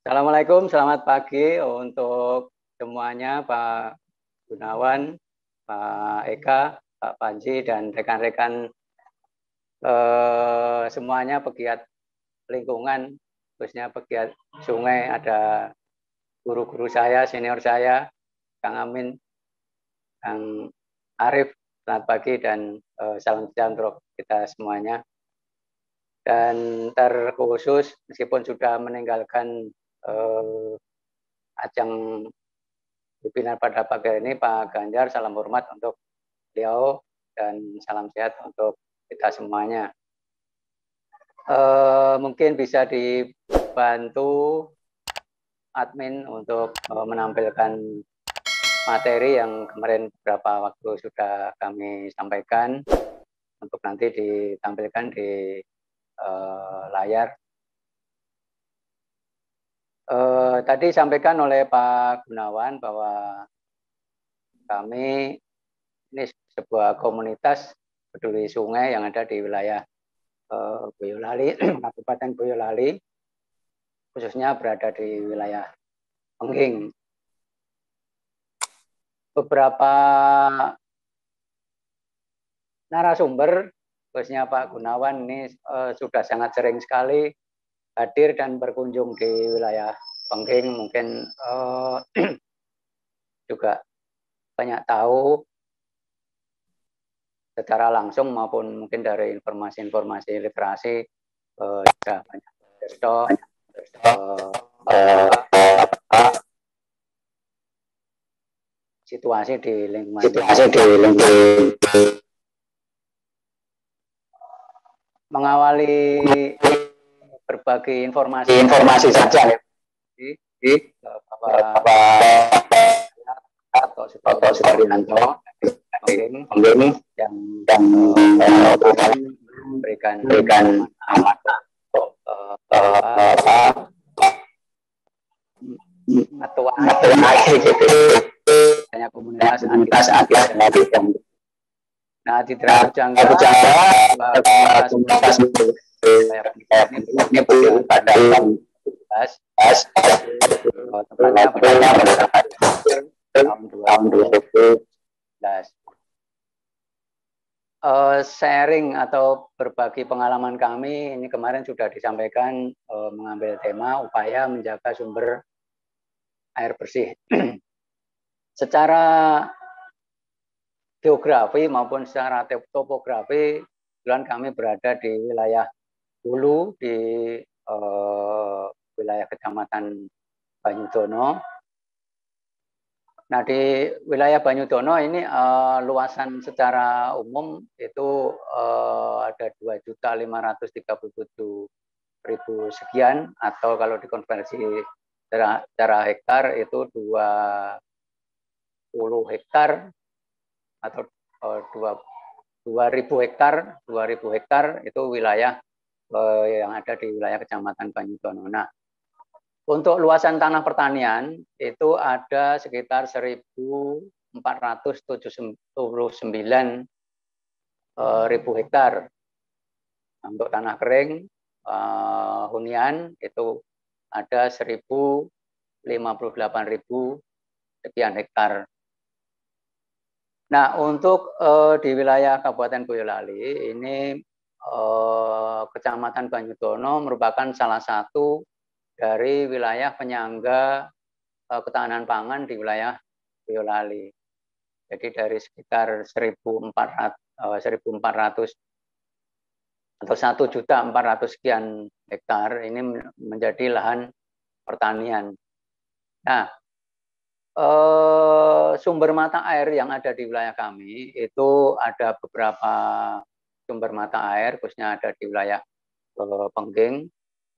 Assalamualaikum, selamat pagi untuk semuanya, Pak Gunawan, Pak Eka, Pak Panji, dan rekan-rekan semuanya pegiat lingkungan, khususnya pegiat sungai. Ada guru-guru saya, senior saya, Kang Amin, Kang Arif, selamat pagi dan salam sejahtera untuk kita semuanya. Dan terkhusus meskipun sudah meninggalkan ajang webinar pada pagi ini, Pak Ganjar, salam hormat untuk beliau dan salam sehat untuk kita semuanya. Mungkin bisa dibantu admin untuk menampilkan materi yang kemarin beberapa waktu sudah kami sampaikan untuk nanti ditampilkan di layar. Tadi sampaikan oleh Pak Gunawan bahwa kami ini sebuah komunitas peduli sungai yang ada di wilayah Boyolali, Kabupaten Boyolali, khususnya berada di wilayah Pengging. Beberapa narasumber, khususnya Pak Gunawan ini sudah sangat sering sekali hadir dan berkunjung di wilayah Pengging, mungkin juga banyak tahu secara langsung maupun mungkin dari informasi-informasi literasi sudah banyak situasi di lingkungan mengawali berbagi informasi saja bahwa atau Suparyanto yang memberikan amat ketua hanya komunitas aktif dan nah di Trabujangga komunitas ini berdiri pada tepatnya pada tahun 2011. Sharing atau berbagi pengalaman kami ini kemarin sudah disampaikan mengambil tema upaya menjaga sumber air bersih. Secara geografi maupun secara topografi, kebetulan kami berada di wilayah Hulu di wilayah Kecamatan Banyudono. Nah, di wilayah Banyudono ini luasan secara umum itu ada 2.537.000 sekian, atau kalau dikonversi secara hektar itu 20 hektar atau 2.000 hektar, 2.000 hektar itu wilayah yang ada di wilayah Kecamatan Banyudono. Nah, untuk luasan tanah pertanian itu ada sekitar 1.479.000 hektar. Untuk tanah kering hunian itu ada 1.058.000 sekian hektar. Nah, untuk di wilayah Kabupaten Boyolali ini Kecamatan Banyudono merupakan salah satu dari wilayah penyangga ketahanan pangan di wilayah Boyolali. Jadi dari sekitar 1.400 atau 1.400.000 sekian hektar ini menjadi lahan pertanian. Nah, sumber mata air yang ada di wilayah kami itu ada beberapa sumber mata air, khususnya ada di wilayah Pengging.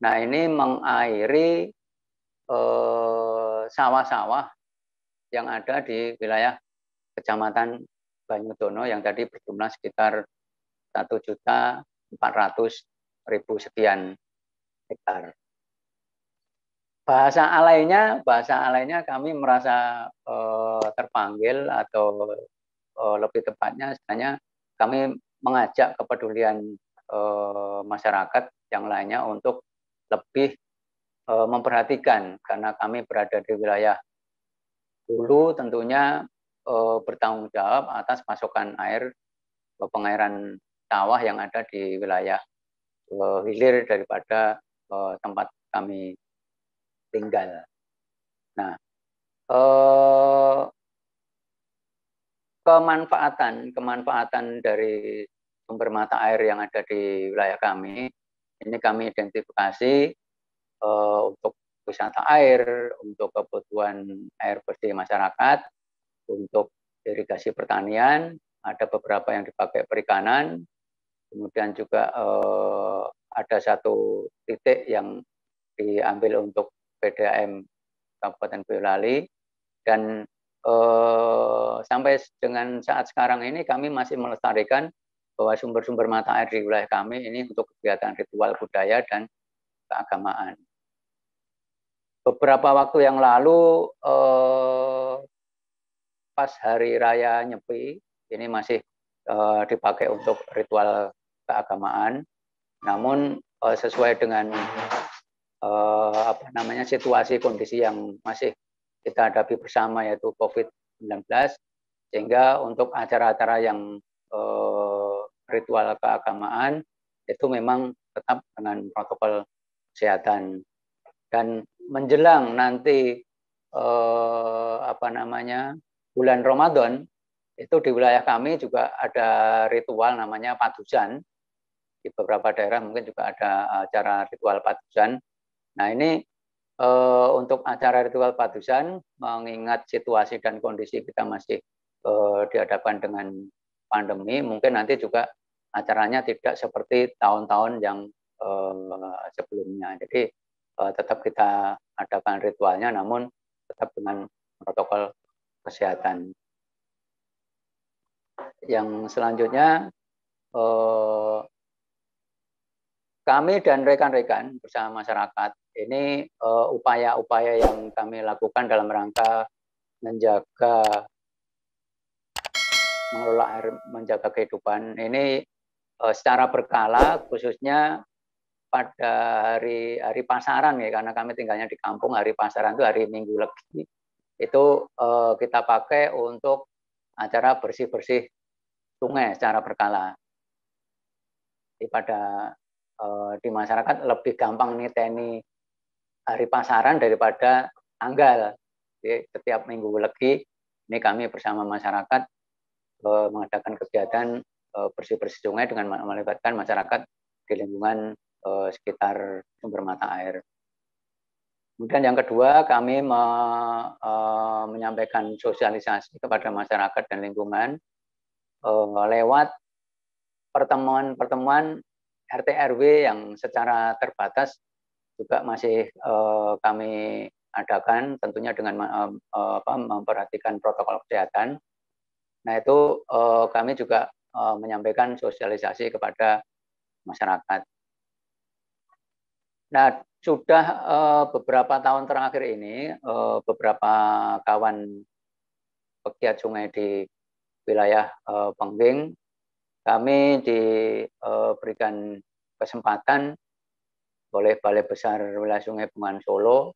Nah, ini mengairi sawah-sawah yang ada di wilayah Kecamatan Banyudono yang tadi berjumlah sekitar 1.400.000 sekian hektar. Bahasa alainya kami merasa terpanggil atau lebih tepatnya sebenarnya kami mengajak kepedulian masyarakat yang lainnya untuk lebih memperhatikan karena kami berada di wilayah hulu tentunya bertanggung jawab atas pasokan air pengairan sawah yang ada di wilayah hilir daripada tempat kami tinggal. Nah, kemanfaatan dari sumber mata air yang ada di wilayah kami ini kami identifikasi untuk wisata air, untuk kebutuhan air bersih masyarakat, untuk irigasi pertanian, ada beberapa yang dipakai perikanan, kemudian juga ada satu titik yang diambil untuk PDAM Kabupaten Boyolali, dan sampai dengan saat sekarang ini kami masih melestarikan bahwa sumber-sumber mata air di wilayah kami ini untuk kegiatan ritual budaya dan keagamaan. Beberapa waktu yang lalu pas hari raya Nyepi ini masih dipakai untuk ritual keagamaan, namun sesuai dengan situasi kondisi yang masih kita hadapi bersama yaitu COVID-19, sehingga untuk acara-acara yang ritual keagamaan itu memang tetap dengan protokol kesehatan. Dan menjelang nanti bulan Ramadan itu di wilayah kami juga ada ritual namanya padusan. Di beberapa daerah mungkin juga ada acara ritual padusan. Nah ini untuk acara ritual padusan, mengingat situasi dan kondisi kita masih dihadapkan dengan pandemi, mungkin nanti juga acaranya tidak seperti tahun-tahun yang sebelumnya. Jadi tetap kita adakan ritualnya, namun tetap dengan protokol kesehatan. Yang selanjutnya, kami dan rekan-rekan bersama masyarakat ini upaya-upaya yang kami lakukan dalam rangka menjaga mengelola air, menjaga kehidupan ini secara berkala, khususnya pada hari pasaran ya, karena kami tinggalnya di kampung. Hari pasaran itu hari Minggu Legi, itu kita pakai untuk acara bersih-bersih sungai secara berkala. Jadi di masyarakat lebih gampang niteni hari pasaran daripada tanggal. Jadi setiap Minggu Legi ini kami bersama masyarakat mengadakan kegiatan bersih-bersih sungai dengan melibatkan masyarakat di lingkungan sekitar sumber mata air. Kemudian yang kedua, kami menyampaikan sosialisasi kepada masyarakat dan lingkungan lewat pertemuan-pertemuan RT RW yang secara terbatas juga masih kami adakan, tentunya dengan memperhatikan protokol kesehatan. Nah itu kami juga menyampaikan sosialisasi kepada masyarakat. Nah sudah beberapa tahun terakhir ini beberapa kawan pegiat sungai di wilayah Pengging, kami diberikan kesempatan oleh Balai Besar Wilayah Sungai Bengawan Solo.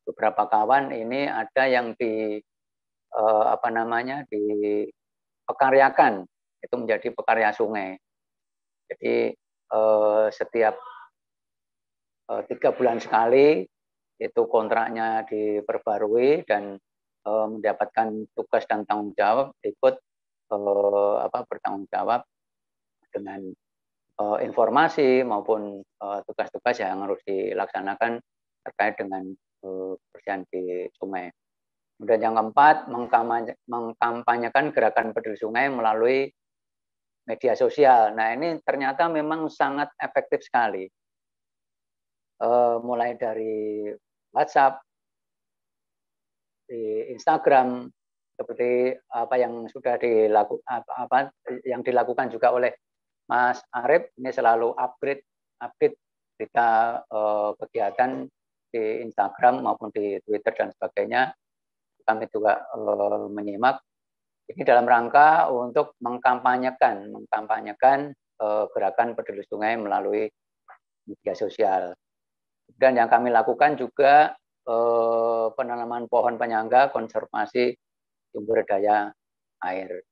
Beberapa kawan ini ada yang dipekaryakan, itu menjadi pekarya sungai. Jadi setiap 3 bulan sekali itu kontraknya diperbarui dan mendapatkan tugas dan tanggung jawab, ikut bertanggung jawab dengan informasi maupun tugas-tugas yang harus dilaksanakan terkait dengan kebersihan di sungai. Kemudian yang keempat, mengkampanyekan gerakan peduli sungai melalui media sosial. Nah ini ternyata memang sangat efektif sekali. Mulai dari WhatsApp, di Instagram, seperti apa yang sudah dilakukan juga oleh Mas Arif, ini selalu update berita kegiatan di Instagram maupun di Twitter dan sebagainya. Kami juga menyimak. Ini dalam rangka untuk mengkampanyekan gerakan peduli sungai melalui media sosial. Dan yang kami lakukan juga penanaman pohon penyangga, konservasi sumber daya air.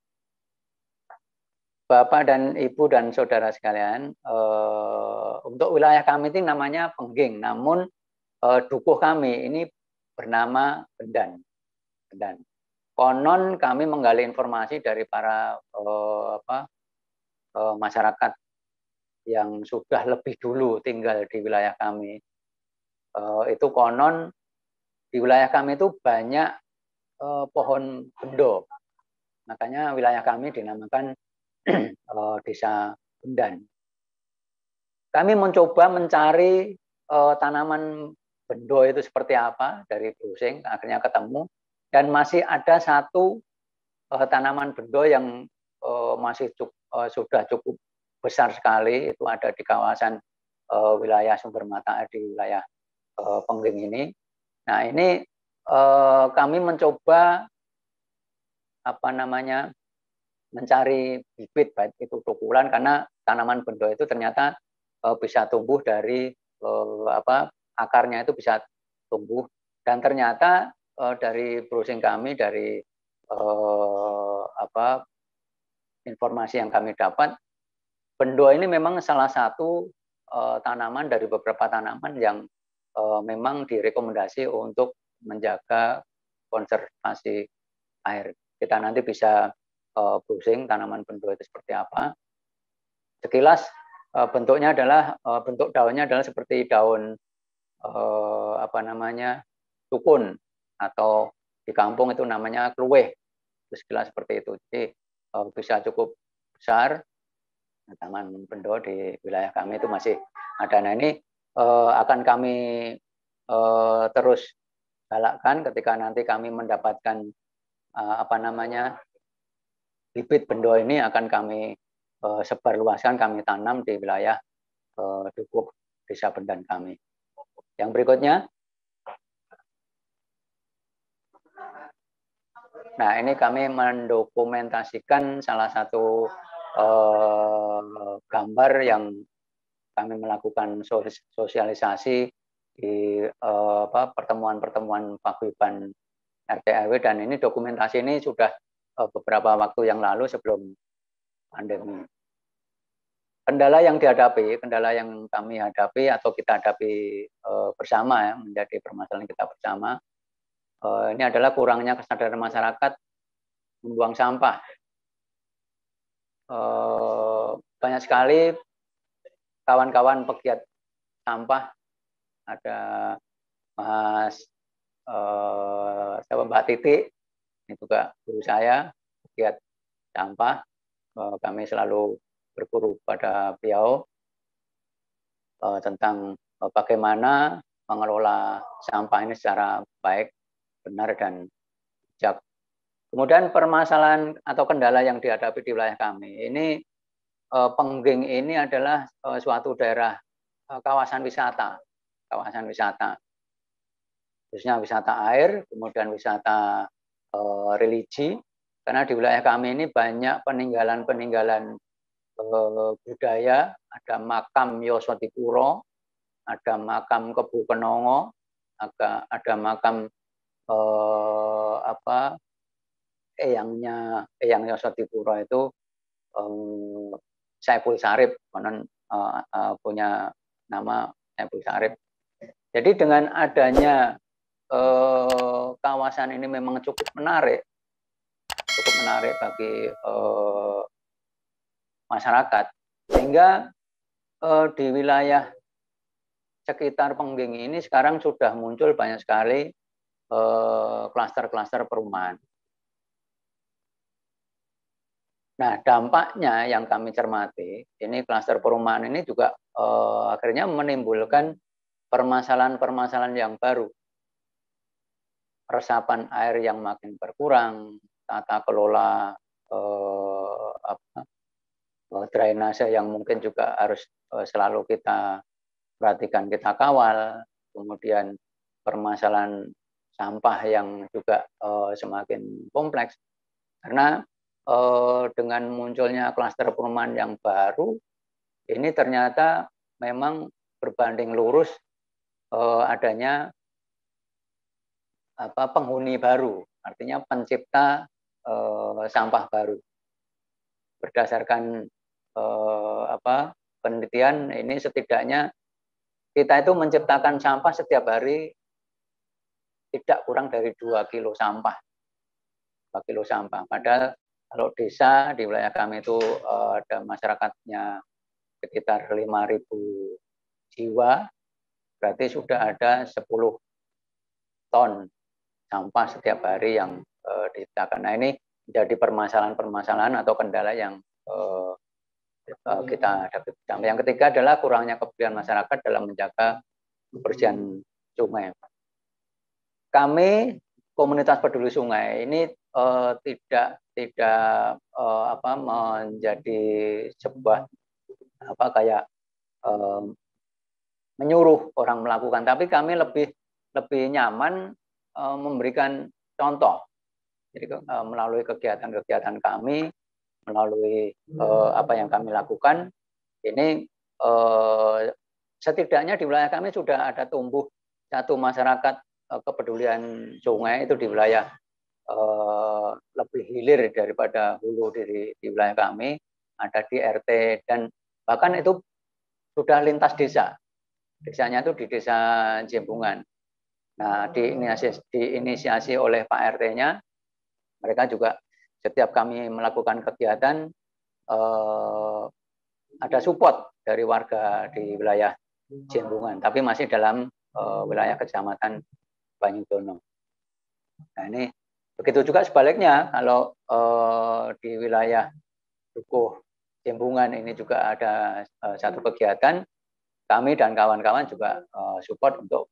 Bapak dan Ibu dan saudara sekalian, untuk wilayah kami ini namanya Pengging, namun dukuh kami ini bernama Bendan. Konon kami menggali informasi dari para masyarakat yang sudah lebih dulu tinggal di wilayah kami. Itu konon di wilayah kami itu banyak pohon bendo. Makanya wilayah kami dinamakan Desa Bendan. Kami mencoba mencari tanaman bendo itu seperti apa dari browsing, akhirnya ketemu. Dan masih ada satu tanaman bendo yang sudah cukup besar sekali, itu ada di kawasan wilayah sumber mata air di wilayah Pengging ini. Nah ini kami mencoba mencari bibit baik itu tukulan, karena tanaman bendo itu ternyata bisa tumbuh dari akarnya itu bisa tumbuh, dan ternyata dari browsing kami, dari informasi yang kami dapat, bendo ini memang salah satu tanaman dari beberapa tanaman yang memang direkomendasi untuk menjaga konservasi air. Kita nanti bisa browsing tanaman bendo itu seperti apa. Sekilas bentuknya adalah bentuk daunnya adalah seperti daun dukun, atau di kampung itu namanya kluweh. Sekilas seperti itu. Jadi bisa cukup besar. Taman bendo di wilayah kami itu masih ada. Nah ini akan kami terus galakkan ketika nanti kami mendapatkan bibit bendo ini, akan kami sebarluaskan, kami tanam di wilayah Dukuh Desa Bendan kami. Yang berikutnya. Nah, ini kami mendokumentasikan salah satu gambar yang kami melakukan sosialisasi di pertemuan-pertemuan paguyuban RT RW, dan ini dokumentasi ini sudah beberapa waktu yang lalu sebelum pandemi. Kendala yang kami hadapi atau kita hadapi bersama, ya, menjadi permasalahan kita bersama, ini adalah kurangnya kesadaran masyarakat membuang sampah. Banyak sekali kawan-kawan pegiat sampah, ada Mbak Titi, ini juga guru saya, pegiat sampah. Kami selalu berguru pada beliau tentang bagaimana mengelola sampah ini secara baik, benar, dan bijak. Kemudian permasalahan atau kendala yang dihadapi di wilayah kami ini, Pengging ini adalah suatu daerah kawasan wisata, khususnya wisata air, kemudian wisata religi, karena di wilayah kami ini banyak peninggalan budaya, ada makam Yosodipuro, ada makam Kebu Kenongo, ada makam Eyang Yosodipuro itu Saiful Sarip, konon punya nama Saiful Sarip. Jadi dengan adanya kawasan ini memang cukup menarik bagi masyarakat, sehingga di wilayah sekitar Pengging ini sekarang sudah muncul banyak sekali klaster-klaster perumahan. Nah, dampaknya yang kami cermati, ini klaster perumahan ini juga akhirnya menimbulkan permasalahan-permasalahan yang baru. Resapan air yang makin berkurang, tata kelola drainase yang mungkin juga harus selalu kita perhatikan, kita kawal. Kemudian permasalahan sampah yang juga semakin kompleks. Karena dengan munculnya klaster perumahan yang baru, ini ternyata memang berbanding lurus adanya penghuni baru, artinya pencipta sampah baru. Berdasarkan penelitian ini, setidaknya kita itu menciptakan sampah setiap hari tidak kurang dari 2 kilo sampah. 2 kilo sampah. Padahal kalau desa di wilayah kami itu ada masyarakatnya sekitar 5.000 jiwa, berarti sudah ada 10 ton sampah setiap hari yang diciptakan. Nah, ini menjadi permasalahan-permasalahan atau kendala yang kita hadapi. Yang ketiga adalah kurangnya kepedulian masyarakat dalam menjaga kebersihan sungai. Kami komunitas peduli sungai ini tidak menjadi sebuah menyuruh orang melakukan, tapi kami lebih nyaman memberikan contoh. Jadi melalui kegiatan-kegiatan kami, melalui apa yang kami lakukan, ini setidaknya di wilayah kami sudah ada tumbuh satu masyarakat kepedulian sungai itu di wilayah lebih hilir daripada hulu di wilayah kami, ada di RT, dan bahkan itu sudah lintas desa. Desanya itu di desa Jembungan. Nah, diinisiasi oleh Pak RT-nya, mereka juga setiap kami melakukan kegiatan ada support dari warga di wilayah Jembungan, tapi masih dalam wilayah Kecamatan Banyudono. Nah, ini begitu juga sebaliknya, kalau di wilayah Dukuh Jembungan ini juga ada satu kegiatan, kami dan kawan-kawan juga support untuk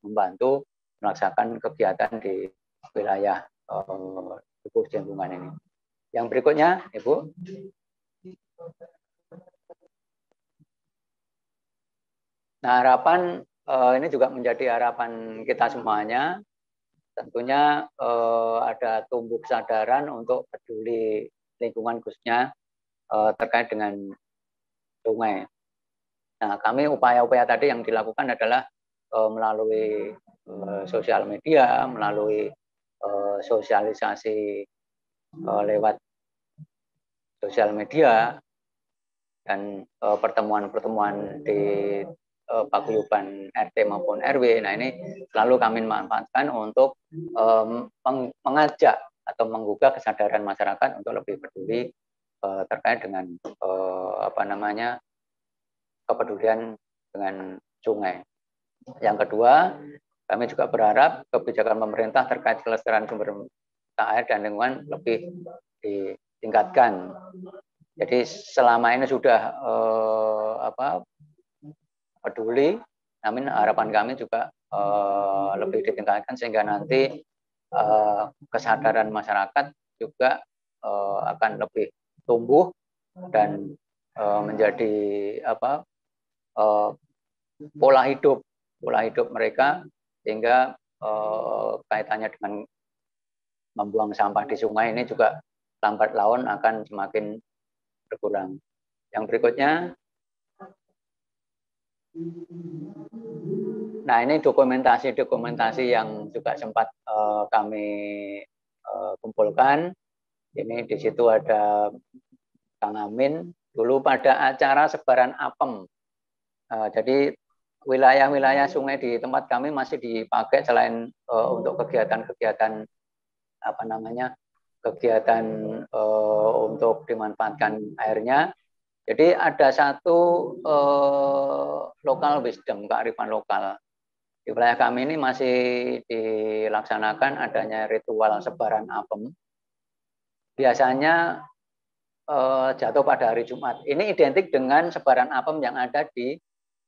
membantu melaksanakan kegiatan di wilayah Dukuh Jembungan ini. Yang berikutnya, Ibu. Nah, harapan ini juga menjadi harapan kita semuanya. Tentunya ada tumbuh kesadaran untuk peduli lingkungan, khususnya terkait dengan sungai. Nah, kami upaya-upaya tadi yang dilakukan adalah melalui sosial media, melalui sosialisasi lewat sosial media, dan pertemuan-pertemuan di paguyuban RT maupun RW. Nah, ini selalu kami manfaatkan untuk mengajak atau menggugah kesadaran masyarakat untuk lebih peduli terkait dengan kepedulian dengan sungai. Yang kedua, kami juga berharap kebijakan pemerintah terkait kelestarian sumber air dan lingkungan lebih ditingkatkan. Jadi selama ini sudah peduli, namun harapan kami juga lebih ditingkatkan sehingga nanti kesadaran masyarakat juga akan lebih tumbuh dan menjadi pola hidup mereka, sehingga kaitannya dengan membuang sampah di sungai ini juga lambat laun akan semakin berkurang. Yang berikutnya, nah ini dokumentasi yang juga sempat kami kumpulkan. Ini di situ ada Kang Amin, dulu pada acara sebaran apem. Jadi wilayah-wilayah sungai di tempat kami masih dipakai selain untuk kegiatan-kegiatan kegiatan untuk dimanfaatkan airnya. Jadi ada satu lokal wisdom, kearifan lokal. Di wilayah kami ini masih dilaksanakan adanya ritual sebaran apem. Biasanya jatuh pada hari Jumat. Ini identik dengan sebaran apem yang ada di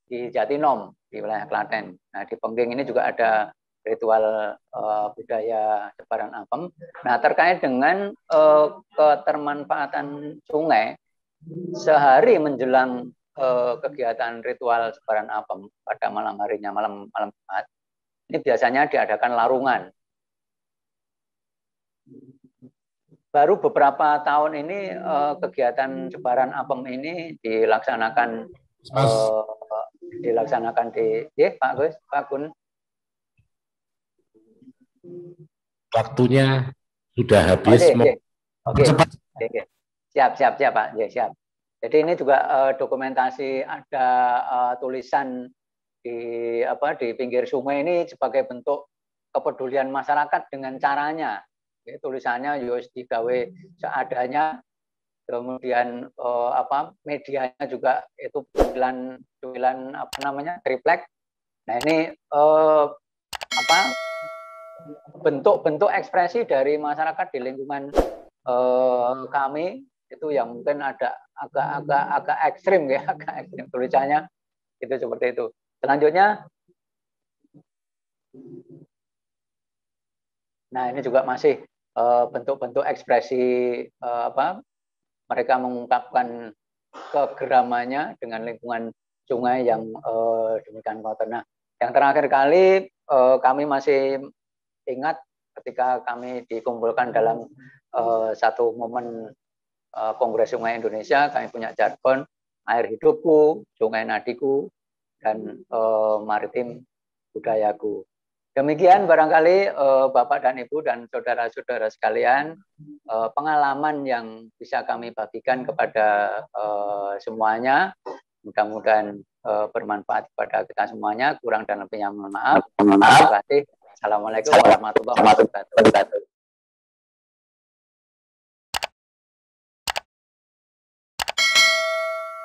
Jatinom, di wilayah Klaten. Nah, di Pengging ini juga ada ritual budaya sebaran apem. Nah, terkait dengan ketermanfaatan sungai, sehari menjelang kegiatan ritual sebaran apem pada malam harinya, malam Jumat, ini biasanya diadakan larungan. Baru beberapa tahun ini kegiatan sebaran apem ini dilaksanakan dilaksanakan di Pak Gus, Pak Kun. Waktunya sudah habis. Oke. Siap Pak. Siap. Jadi ini juga dokumentasi ada tulisan di pinggir sungai ini sebagai bentuk kepedulian masyarakat dengan caranya. Tulisannya Yus digawe seadanya, kemudian medianya juga itu tulisan triplek. Nah ini bentuk-bentuk ekspresi dari masyarakat di lingkungan kami itu yang mungkin ada agak ekstrim ya, agak ekstrim tulisannya itu seperti itu. Selanjutnya, nah ini juga masih bentuk-bentuk ekspresi mereka mengungkapkan kegeramannya dengan lingkungan sungai yang demikian kotor. Nah, yang terakhir kali kami masih ingat ketika kami dikumpulkan dalam satu momen Kongres Sungai Indonesia, kami punya jargon air hidupku, sungai nadiku, dan maritim budayaku. Demikian barangkali Bapak dan Ibu dan saudara-saudara sekalian, pengalaman yang bisa kami bagikan kepada semuanya. Mudah-mudahan bermanfaat kepada kita semuanya. Kurang dan lebihnya mohon maaf. Terima kasih. Assalamualaikum warahmatullahi wabarakatuh.